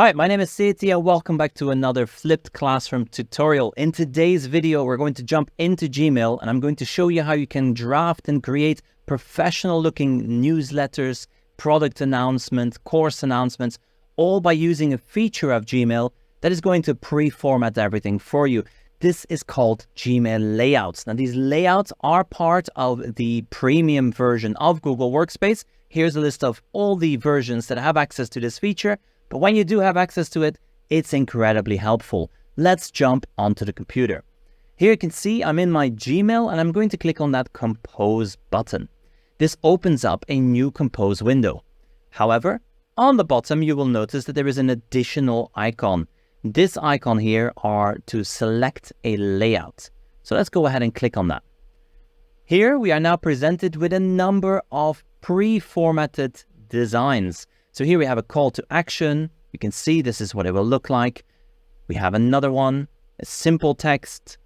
Hi, my name is Seti and welcome back to another flipped classroom tutorial. In today's video, we're going to jump into Gmail and I'm going to show you how you can draft and create professional looking newsletters, product announcements, course announcements, all by using a feature of Gmail that is going to pre-format everything for you. This is called Gmail layouts. Now, these layouts are part of the premium version of Google Workspace. Here's a list of all the versions that have access to this feature. But when you do have access to it, it's incredibly helpful. Let's jump onto the computer. Here you can see I'm in my Gmail and I'm going to click on that Compose button. This opens up a new Compose window. However, on the bottom, you will notice that there is an additional icon. This icon here are to select a layout. So let's go ahead and click on that. Here we are now presented with a number of pre-formatted designs. So here we have a call to action. You can see this is what it will look like. We have another one, a simple text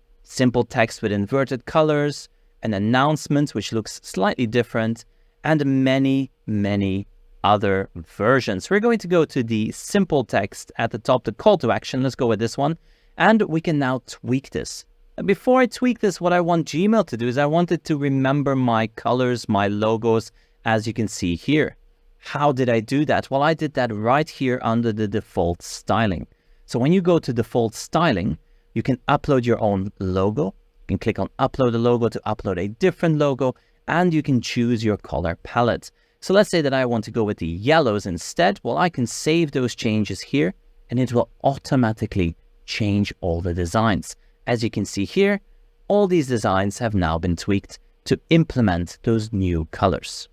with inverted colors, an announcement which looks slightly different, and many other versions. We're going to go to the simple text at the top, the call to action. Let's go with this one. And we can now tweak this. And before I tweak this, what I want Gmail to do is I want it to remember my colors, my logos, as you can see here. How did I do that? Well, I did that right here under the default styling. So when you go to default styling, you can upload your own logo. You can click on upload a logo to upload a different logo, and you can choose your color palette. So let's say that I want to go with the yellows instead. Well, I can save those changes here and it will automatically change all the designs. As you can see here, all these designs have now been tweaked to implement those new colors.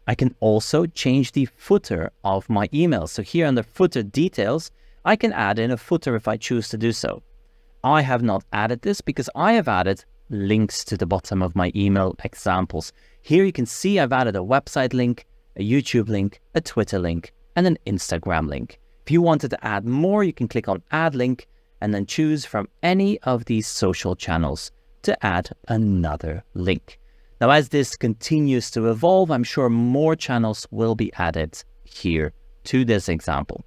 I can also change the footer of my email. So here under footer details, I can add in a footer if I choose to do so. I have not added this because I have added links to the bottom of my email examples. Here you can see I've added a website link, a YouTube link, a Twitter link, and an Instagram link. If you wanted to add more, you can click on add link and then choose from any of these social channels to add another link. Now, as this continues to evolve, I'm sure more channels will be added here to this example.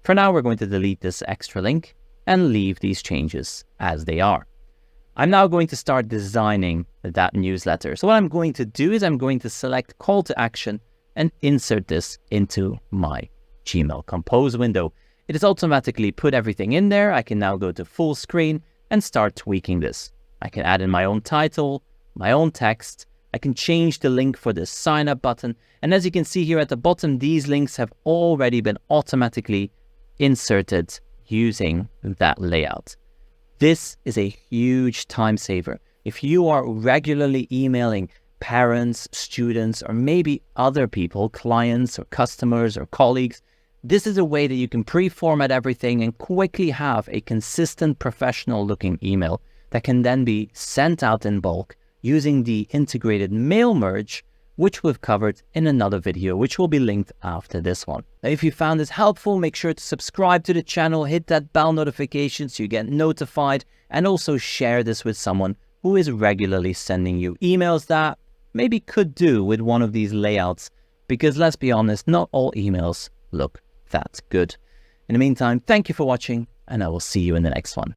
For now, we're going to delete this extra link and leave these changes as they are. I'm now going to start designing that newsletter. So what I'm going to do is I'm going to select call to action and insert this into my Gmail Compose window. It has automatically put everything in there. I can now go to full screen and start tweaking this. I can add in my own title, my own text. I can change the link for the sign up button. And as you can see here at the bottom, these links have already been automatically inserted using that layout. This is a huge time saver. If you are regularly emailing parents, students, or maybe other people, clients or customers or colleagues, this is a way that you can pre-format everything and quickly have a consistent professional looking email that can then be sent out in bulk using the integrated mail merge, which we've covered in another video, which will be linked after this one. Now, if you found this helpful, make sure to subscribe to the channel, hit that bell notification so you get notified, and also share this with someone who is regularly sending you emails that maybe could do with one of these layouts, because let's be honest, not all emails look that good. In the meantime, thank you for watching, and I will see you in the next one.